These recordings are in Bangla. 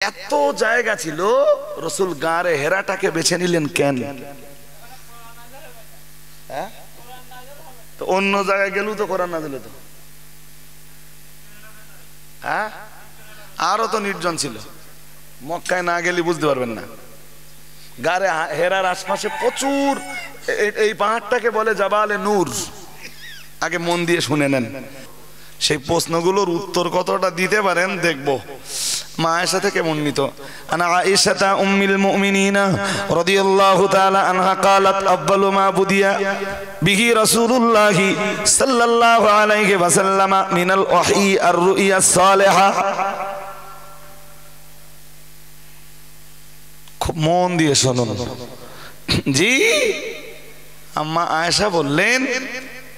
এত জায়গা ছিল, রসুল গাঁরে হেরাটাকে বেছে নিলেন কেন? তো অন্য জায়গায় গেলেও তো কোরআন নাযিল হতো। আরো তো নির্জন ছিল, মক্কায় না গেলে বুঝতে পারবেন না। গাঁরে হেরার আশপাশে প্রচুর, এই পাহাড়টাকে বলে জাবালে নূর। আগে মন দিয়ে শুনে নেন, সেই প্রশ্নগুলোর উত্তর কতটা দিতে পারেন দেখবো। মা আয়েশা থেকে বর্ণিত, আনা আয়েশা উম্মুল মুমিনিনা রাদিয়াল্লাহু তাআলা আনহা قالت আউয়ালু মা বুদিয়া বিহি রাসূলুল্লাহি সাল্লাল্লাহু আলাইহি ওয়াসাল্লাম মিনাল ওয়াহী আর-রুইয়া সালিহা। খুব মন দিয়ে শুনুন জি। আম্মা আয়েশা বললেন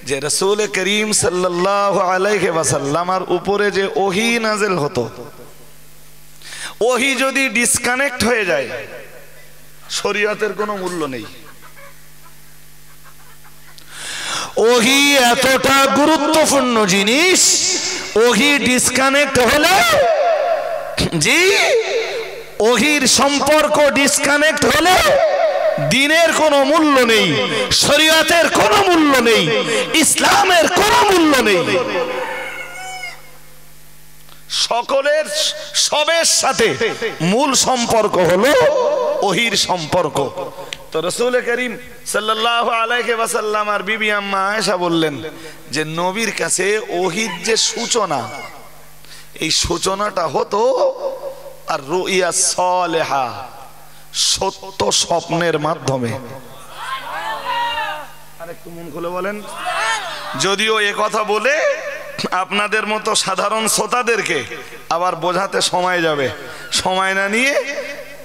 যে রাসূল করিম সাল্লাল্লাহু আলাইহি ওয়াসাল্লামের উপরে যে ওহী নাযিল হতো, ওহী যদি ডিসকানেক্ট হয়ে যায় শরীয়তের কোনো মূল্য নেই। ওহী এতটা গুরুত্বপূর্ণ জিনিস, ওহী ডিসকানেক্ট হলে জি, ওহীর সম্পর্ক ডিসকানেক্ট হলে দিনের কোনো মূল্য নেই, শরীয়তের কোনো মূল্য নেই, ইসলামের কোনো মূল্য নেই। সকলের সবের সাথে মূল সম্পর্ক হলো ওহীর সম্পর্ক। তো রাসূল করিম সাল্লাল্লাহু আলাইহি ওয়াসাল্লাম আর বিবি আম্মা আয়েশা বললেন যে নবীর কাছে ওহীর যে সূচনা, এই সূচনাটা হতো আর রুইয়া সালেহা, সত্য স্বপ্নের মাধ্যমে। আরেকটু মন খুলে বলেন। যদিও এ কথা বলে আপনাদের মতো সাধারণ শ্রোতাদেরকে আবার বোঝাতে সময় যাবে, সময় না নিয়ে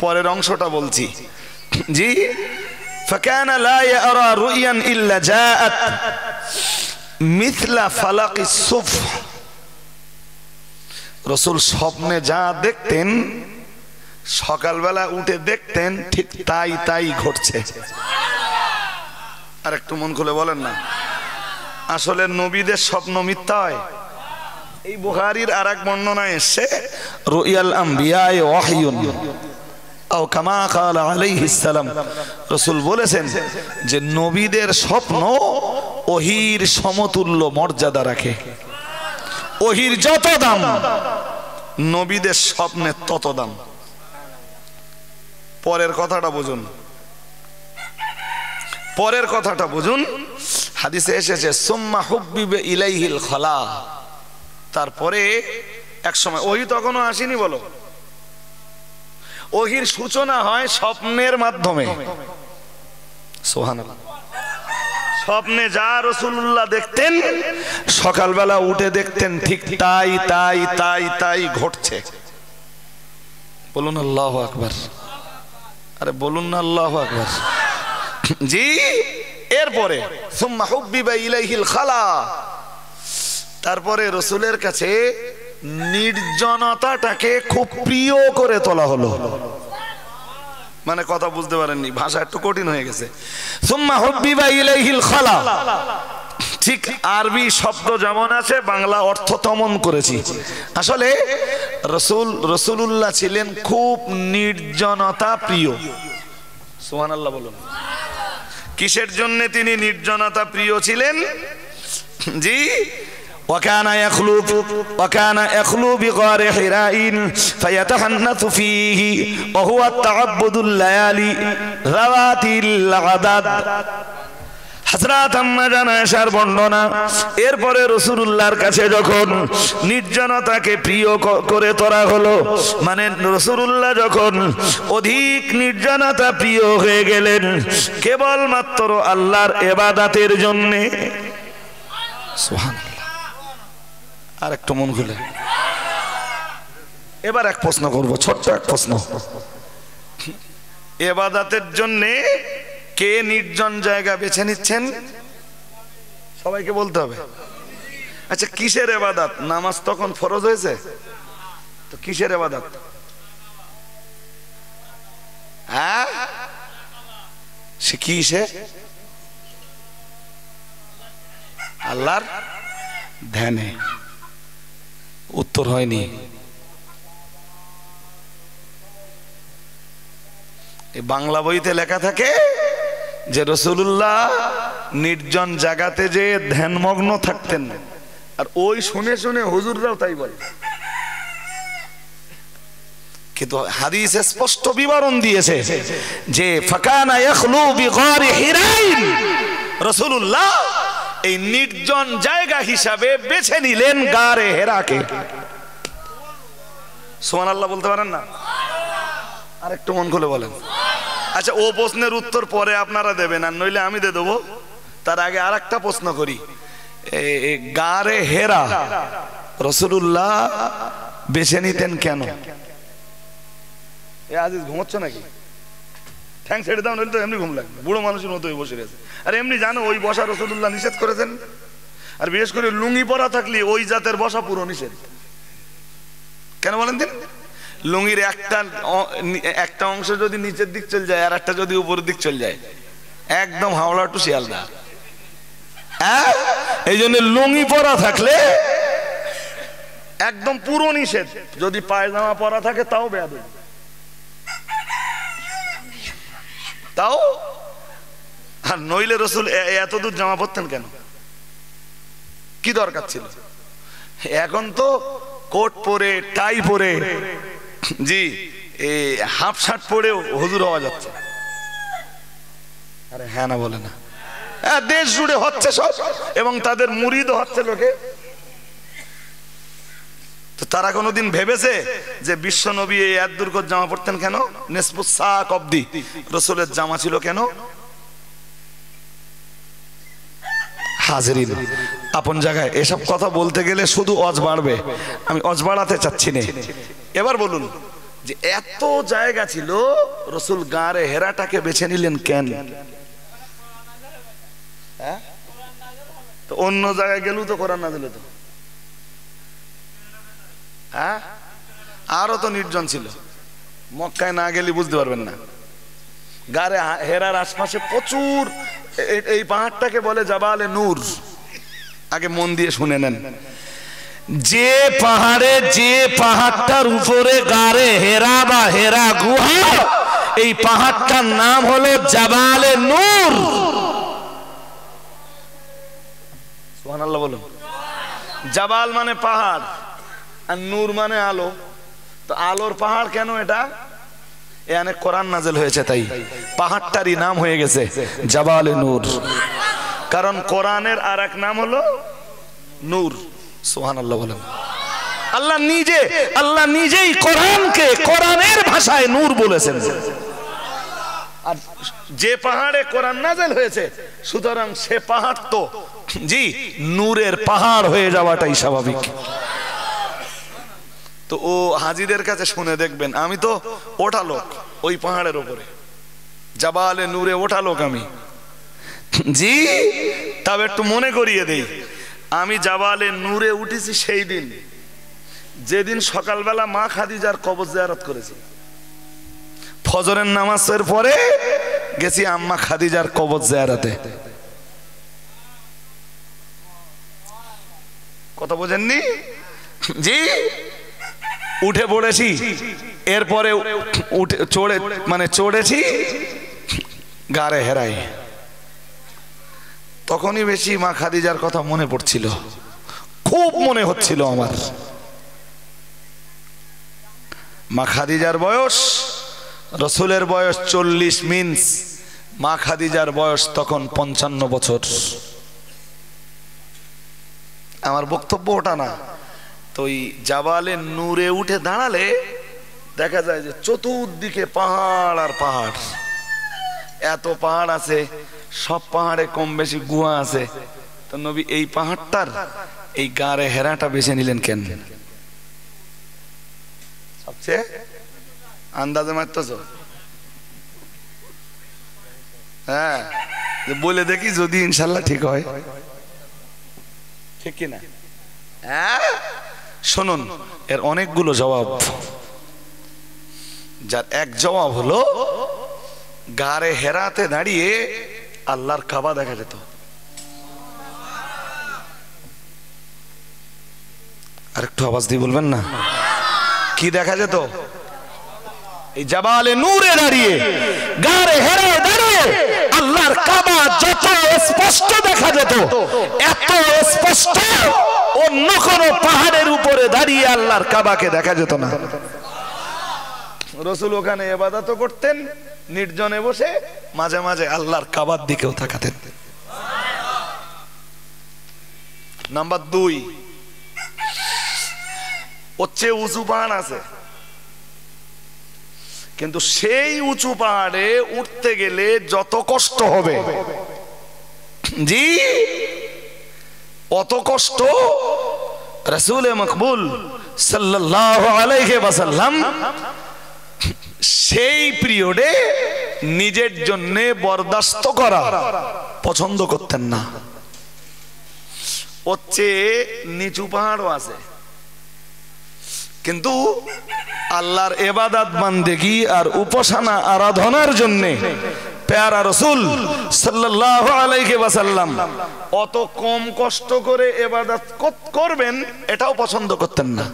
পরের অংশটা বলছি জি। فكان لا يرى رؤيا الا جاءت مثل فلق الصبح। রাসূল স্বপ্নে যা দেখতেন, সকালবেলা উঠে দেখতেন ঠিক তাই তাই ঘটছে। আর একটু মন খুলে বলেন না, আসলে নবীদের স্বপ্ন মিথ্যা হয়? এই বুখারীর আরেক বর্ণনায় এসেছে রুইয়াল আম্বিয়া ওয়াহয়ুন আও কামা ক্বালা আলাইহিস সালাম। রাসূল বলেছেন যে নবীদের স্বপ্ন ওহীর সমতুল্য মর্যাদা রাখে। ওহীর যত দাম, নবীদের স্বপ্নের তত দাম। পরের কথাটা বুঝুন, পরের কথাটা বুঝুন। হাদিসে এসেছে সুম্মা হুব্বিবা ইলাইহিল খালা। তারপরে এক সময়, ওহী তখনও আসেনি বলো, ওহীর সূচনা হয় স্বপ্নের মাধ্যমে। সুবহানাল্লাহ। স্বপ্নে যা রাসূলুল্লাহ দেখতেন, সকালবেলা উঠে দেখতেন ঠিক তাই তাই তাই তাই ঘটছে। বলুন আল্লাহু আকবার। আরে বলুন না আল্লাহু আকবার জি। এরপরে সুম্মা হুব্বিবা ইলাইহিল খালা, তারপরে রাসূলের কাছে নির্জনতাটাকে খুব প্রিয় করে তোলা হলো। মানে কথা বুঝতে পারেননি, ভাষা একটু কঠিন হয়ে গেছে। সুম্মা হুব্বিবা ইলাইহিল খালা, ঠিক আরবি শব্দ যেমন আছে বাংলা অর্থ তেমন করেছি। আসলে রাসূলুল্লাহ ছিলেন খুব নির্জনতা প্রিয়। সুবহানাল্লাহ বলুন। কিসের জন্য তিনি নির্জনতা প্রিয় ছিলেন জি? وكان يخلو بغار حراء فيتحنث فيه وهو التعبد الليالي ذوات العدد। হযরত আম্মা জান আয়েশার বর্ণনা। এরপরে রাসূলুল্লাহর কাছে যখন নির্জনতাকে প্রিয় করে তোলা হলো, মানে রাসূলুল্লাহ যখন অধিক নির্জনতা প্রিয় হয়ে গেলেন কেবলমাত্র আল্লাহর ইবাদতের জন্য। সুবহানাল্লাহ। আর একটু মন খুলে এবার এক প্রশ্ন করব, ছোট্ট এক প্রশ্ন। ইবাদতের জন্য কে নির্জন জায়গা বেছে নিচ্ছেন? সবাইকে বলতে হবে। আচ্ছা, কিসের ইবাদত? নামাজ তখন ফরজ হয়েছে তো কিসের ইবাদত? হ্যাঁ, সে কিসে? আল্লাহর ধ্যানে। উত্তর হয়নি। এই বাংলা বইতে লেখা থাকে যে রাসূলুল্লাহ নির্জন জায়গাতে যে ধ্যানমগ্ন থাকতেন, আর ওই শুনে শুনে হুজুররাও তাই বলে। কিন্তু হাদিস স্পষ্ট বিবরণ দিয়েছে যে ফাকানা ইয়াখলু বিগারি হিরাইন, রাসূলুল্লাহ এই নির্জন জায়গা হিসাবে বেছে নিলেন গারে হেরাকে। সুবহানাল্লাহ বলতে পারেন না? আর একটু মন খুলে বলেন। আচ্ছা, ও প্রশ্নের উত্তর পরে আপনারা দেবেন, আর নইলে আমি দিয়ে দেবো। তার আগে আর একটা প্রশ্ন করি, গারে হেরা রাসূলুল্লাহ বেছে নিতেন কেন? আজিজ ঘুমোচ্ছ নাকি? ঠ্যাং ছেড়ে দাও, নইলে তো এমনি ঘুম লাগবে। বুড়ো মানুষের মতো বসে রয়েছে। আর এমনি জানো ওই বসা রাসূলুল্লাহ নিষেধ করেছেন। আর বিশেষ করে লুঙ্গি পরা থাকলে ওই জাতের বসা পুরো নিষেধ। কেন বলেন দিন? লুঙ্গির একটা অংশ যদি নিচের দিক চলে যায় আর একটা যদি উপরের দিক চলে যায়, একদম হাওড়া টু শিয়ালদা। এই জন্য লুঙ্গি পরা থাকলে একদম পুরো নিষেধ। যদি পায়জামা পরা থাকে তাও বেয়াদবি, তাও। আর নইলে রাসূল এত দূর জামা পরতেন কেন? কি দরকার ছিল? এখন তো কোট পরে, টাই পরে, জি হাফ শার্ট পরেও হুজুর হওয়া যাচ্ছে। আরে হ্যাঁ না বলে না? দেশ জুড়ে হচ্ছে সব, এবং তাদের মুরিদ হচ্ছে লোকে। তো তারা কোনোদিন ভেবেছে যে বিশ্ব নবী এই এত দূর জামা পরতেন কেন? নিসফুস সাক অবধি রাসূলের জামা ছিল কেন? হাজরিন, আপন জায়গায় এসব কথা বলতে গেলে শুধু অজ বাড়বে, আমি অজ বাড়াতে চাচ্ছি না। এবার বলুন যে এত জায়গা ছিল, রাসূল গারে হেরাটাকে বেছে নিলেন কেন? তো অন্য জায়গায় গেলেও তো কোরআন নাযিল হতো। আরো তো নির্জন ছিল। মক্কায় না গেলে বুঝতে পারবেন না। গারে হেরার আশপাশে প্রচুর, এই পাহাড়টাকে বলে জাবালে নূর। আগে মন দিয়ে শুনে নেন, যে পাহাড়ে, যে পাহাড়টার উপরে গারে হেরা বা হেরা গুহা, এই পাহাড়টার নাম হলো জাবালে নূর। সুবহানাল্লাহ বলুন। জাবাল মানে পাহাড়, আর নূর মানে আলো। তো আলোর পাহাড় কেন এটা? এখানে কোরআন নাযিল হয়েছে, তাই পাহাড়টারই নাম হয়ে গেছে জাবালে নূর। কারণ কোরআনের আর এক নাম হলো নূর। সুবহানাল্লাহ বলেন। আল্লাহ নিজেই কোরআনকে কোরআনের ভাষায় নূর বলেছেন। আর যে পাহাড়ে কোরআন নাযিল হয়েছে, সুতরাং সে পাহাড় তো জি নূরের পাহাড় হয়ে যাওয়াটাই স্বাভাবিক। তো ও হাজীদের কাছে শুনে দেখবেন, আমি তো ওঠা লোক ওই পাহাড়ের উপরে, জাবালে নূরে ওঠা লোক আমি। জি, তবে একটু মনে করিয়ে দেই, আমি জাবালে নূরে উঠেছি সেই দিন যেদিন সকালবেলা মা খাদিজার কবর জিয়ারত করেছি। ফজরের নামাজের পরে গেছি আম্মা খাদিজার কবর জিয়ারতে। কথা বোঝেননি? জি, উঠে পড়েছি। এরপরে চড়েছি গারে হেরায়। তখনই বেশি মা খাদিজার কথা মনে পড়ছিল, খুব মনে হচ্ছিল আমার। মা খাদিজার বয়স, রাসূলের বয়স 40 মিন্স, মা খাদিজার বয়স তখন 55 বছর। আমার বক্তব্য ওটা না। তো ওই জাবালে নূরে উঠে দাঁড়ালে দেখা যায় যে চতুর্দিকে পাহাড় আর পাহাড়। এত পাহাড় আছে, সব পাহাড়ে কম বেশি গুহা আছে। তো নবী এই পাহাড়টার এই গারে হেরাটা বেছে নিলেন কেন? সবচেয়ে আন্দাজে মারতেছ? হ্যাঁ, বলে দেখি যদি ইনশাল্লাহ ঠিক হয়। ঠিক কিনা? হ্যাঁ, শুনুন, এর অনেকগুলো জবাব। যার এক জবাব হলো গারে হেরাতে দাঁড়িয়ে আল্লাহর কাবা দেখা যেত। আরেকটু আওয়াজ দিয়ে বলবেন না? কি দেখা যেত? এই জাবালে নূরে দাঁড়িয়ে, গারে হেরায় দাঁড়িয়ে আল্লাহর কাবা যত স্পষ্ট দেখা যেত, এত স্পষ্ট অন্য কোন পাহাড়ের উপরে দাঁড়িয়ে আল্লাহর কাবাকে দেখা যেত না। রাসূল ওখানে ইবাদত করতেন নির্জনে বসে, মাঝে মাঝে আল্লাহর কাবার দিকেও তাকাতেন। নাম্বার 2 হচ্ছে উঁচু পাহাড় আছে, কিন্তু সেই উঁচু পাহাড়ে উঠতে গেলে যত কষ্ট হবে, জি অত কষ্ট রাসূল মকবুল সাল্লাল্লাহু আলাইহি ওয়াসাল্লাম সেই পিরিয়ডে নিজের জন্য বরদাস্ত করা পছন্দ করতেন না। হচ্ছে নিচু পাহাড়ও আছে, কিন্তু আল্লাহর ইবাদত বান্দেগি আর উপাসনা আরাধনার জন্য প্যারা রাসূল সাল্লাল্লাহু আলাইহি ওয়াসাল্লাম অত কম কষ্ট করে ইবাদত করবেন এটাও পছন্দ করতেন না।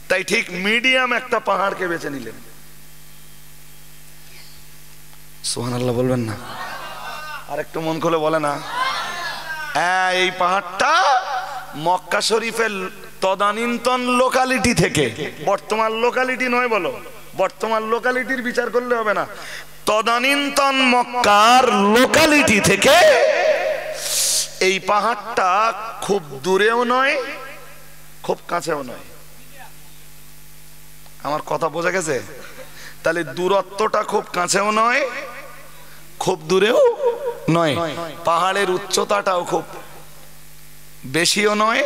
তাই ঠিক মিডিয়াম একটা পাহাড়কে বেছে নিলেন। সুবহানাল্লাহ বলবেন না? আর একটু মন খুলে বলে না। এই পাহাড়টা মক্কা শরীফের তদানীন্তন লোকালিটি থেকে, বর্তমান লোকালিটি নয় বলো, বর্তমান লোকালিটির বিচার করলে হবে না, তদানীন্তন মক্কার লোকালিটি থেকে এই পাহাড়টা খুব দূরেও নয় খুব কাছেও নয়। আমার কথা বোঝা গেছে? তাহলে দূরত্বটা খুব কাছেও নয় খুব দূরেও নয়, পাহাড়ের উচ্চতাটাও খুব বেশিও নয়